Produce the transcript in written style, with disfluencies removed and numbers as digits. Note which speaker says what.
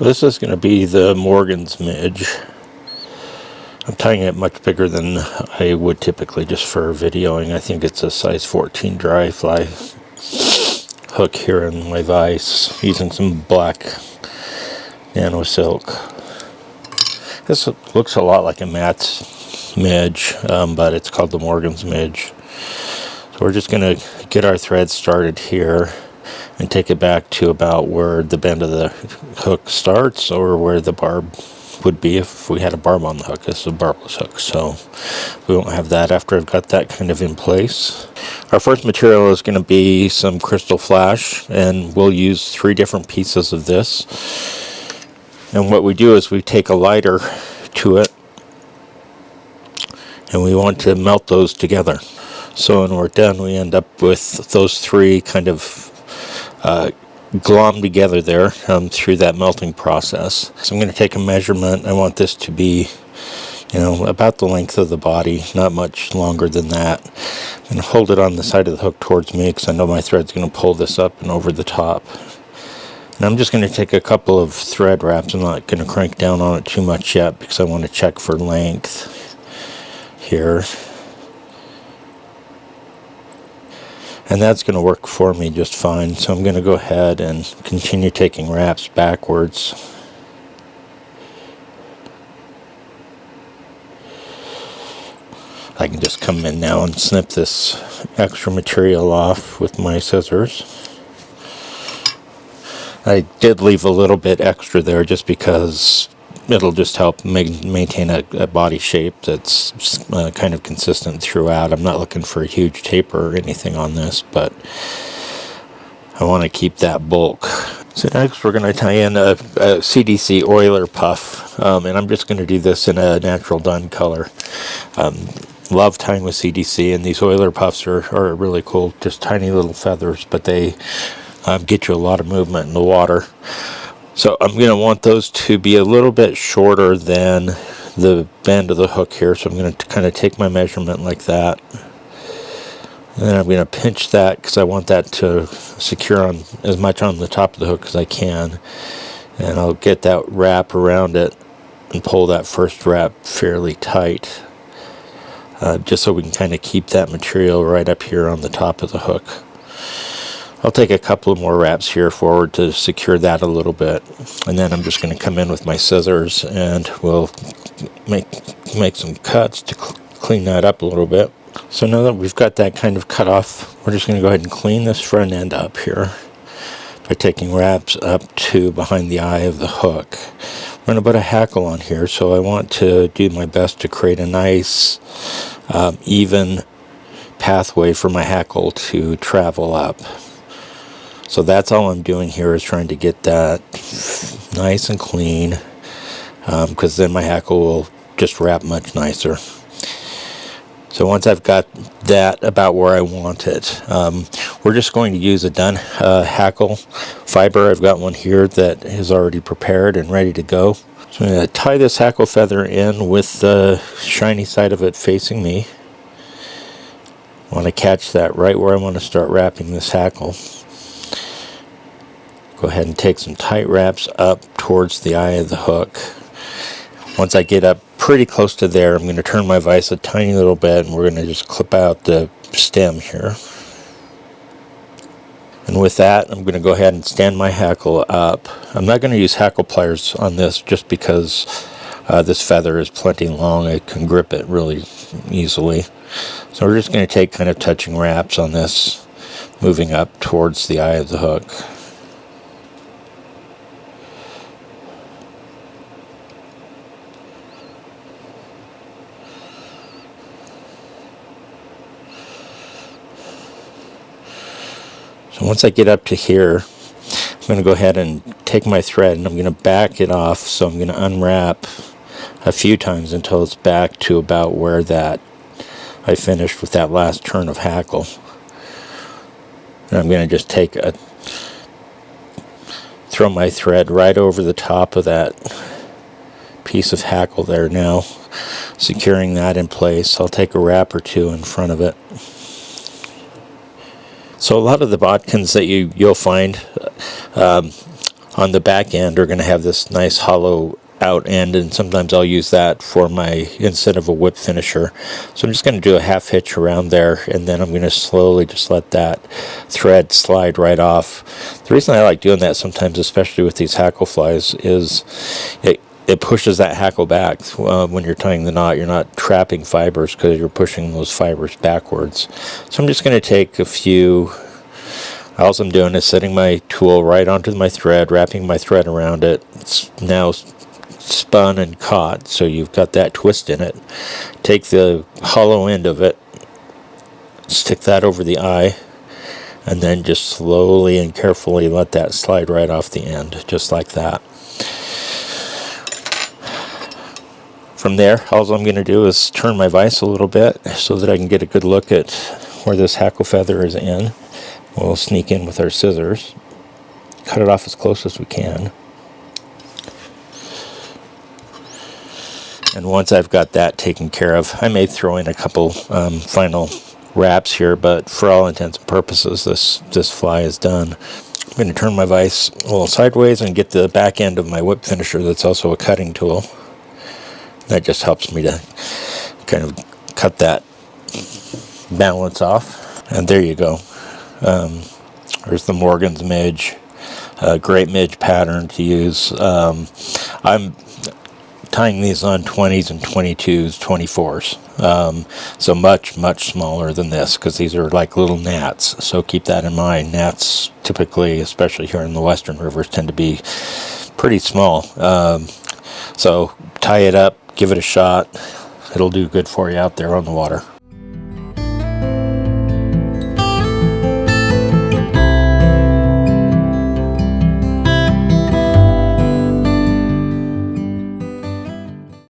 Speaker 1: This is going to be the Morgan's midge. I'm tying it much bigger than I would typically just for videoing. I think it's a size 14 dry fly hook here in my vise, using some black nano silk. This looks a lot like a Matt's midge, but it's called the Morgan's midge. So we're just going to get our thread started here and take it back to about where the bend of the hook starts, or where the barb would be if we had a barb on the hook. This is a barbless hook, so we won't have that after I've got that kind of in place. Our first material is going to be some crystal flash, and we'll use 3 different pieces of this. And what we do is we take a lighter to it, and we want to melt those together. So when we're done, we end up with those 3 kind of glom together there through that melting process. So I'm going to take a measurement. I want this to be, about the length of the body, not much longer than that. I'm going to hold it on the side of the hook towards me because I know my thread's going to pull this up and over the top. And I'm just going to take a couple of thread wraps. I'm not going to crank down on it too much yet because I want to check for length here. And that's going to work for me just fine. So I'm going to go ahead and continue taking wraps backwards. I can just come in now and snip this extra material off with my scissors. I did leave a little bit extra there just because it'll just help maintain a body shape that's kind of consistent throughout. I'm not looking for a huge taper or anything on this, but I want to keep that bulk. So next we're going to tie in a CDC oiler puff, and I'm just going to do this in a natural dun color. Love tying with CDC, and these oiler puffs are really cool, just tiny little feathers, but they get you a lot of movement in the water. So I'm going to want those to be a little bit shorter than the bend of the hook here. So I'm going to kind of take my measurement like that. And then I'm going to pinch that because I want that to secure on as much on the top of the hook as I can. And I'll get that wrap around it and pull that first wrap fairly tight. Just so we can kind of keep that material right up here on the top of the hook. I'll take a couple of more wraps here forward to secure that a little bit, and then I'm just going to come in with my scissors and we'll make some cuts to clean that up a little bit. So now that we've got that kind of cut off, we're just going to go ahead and clean this front end up here by taking wraps up to behind the eye of the hook. We're going to put a hackle on here, so I want to do my best to create a nice even pathway for my hackle to travel up. So that's all I'm doing here, is trying to get that nice and clean, because then my hackle will just wrap much nicer. So once I've got that about where I want it, we're just going to use a done hackle fiber. I've got one here that is already prepared and ready to go. So I'm going to tie this hackle feather in with the shiny side of it facing me. I want to catch that right where I want to start wrapping this hackle. Go ahead and take some tight wraps up towards the eye of the hook. Once I get up pretty close to there, I'm going to turn my vise a tiny little bit, and we're going to just clip out the stem here. And with that, I'm going to go ahead and stand my hackle up. I'm not going to use hackle pliers on this just because this feather is plenty long. I can grip it really easily. So we're just going to take kind of touching wraps on this, moving up towards the eye of the hook. So once I get up to here, I'm going to go ahead and take my thread and I'm going to back it off. So I'm going to unwrap a few times until it's back to about where that I finished with that last turn of hackle. And I'm going to just throw my thread right over the top of that piece of hackle there now, securing that in place. I'll take a wrap or two in front of it. So a lot of the bodkins that you'll find on the back end are going to have this nice hollow out end, and sometimes I'll use that for my, instead of a whip finisher. So I'm just going to do a half hitch around there, and then I'm going to slowly just let that thread slide right off. The reason I like doing that sometimes, especially with these hackle flies, is it pushes that hackle back. When you're tying the knot, you're not trapping fibers because you're pushing those fibers backwards. So I'm just going to take a few. All I'm doing is setting my tool right onto my thread, wrapping my thread around it. It's now spun and caught, so you've got that twist in it. Take the hollow end of it, stick that over the eye, and then just slowly and carefully let that slide right off the end, just like that. From there, all I'm going to do is turn my vise a little bit so that I can get a good look at where this hackle feather is in. We'll sneak in with our scissors, cut it off as close as we can. And once I've got that taken care of, I may throw in a couple final wraps here, but for all intents and purposes, this fly is done. I'm going to turn my vise a little sideways and get the back end of my whip finisher that's also a cutting tool. That just helps me to kind of cut that balance off. And there you go. There's the Morgan's midge. Great midge pattern to use. I'm tying these on 20s and 22s, 24s. So much smaller than this, because these are like little gnats. So keep that in mind. Gnats typically, especially here in the western rivers, tend to be pretty small. So tie it up, give it a shot. It'll do good for you out there on the water.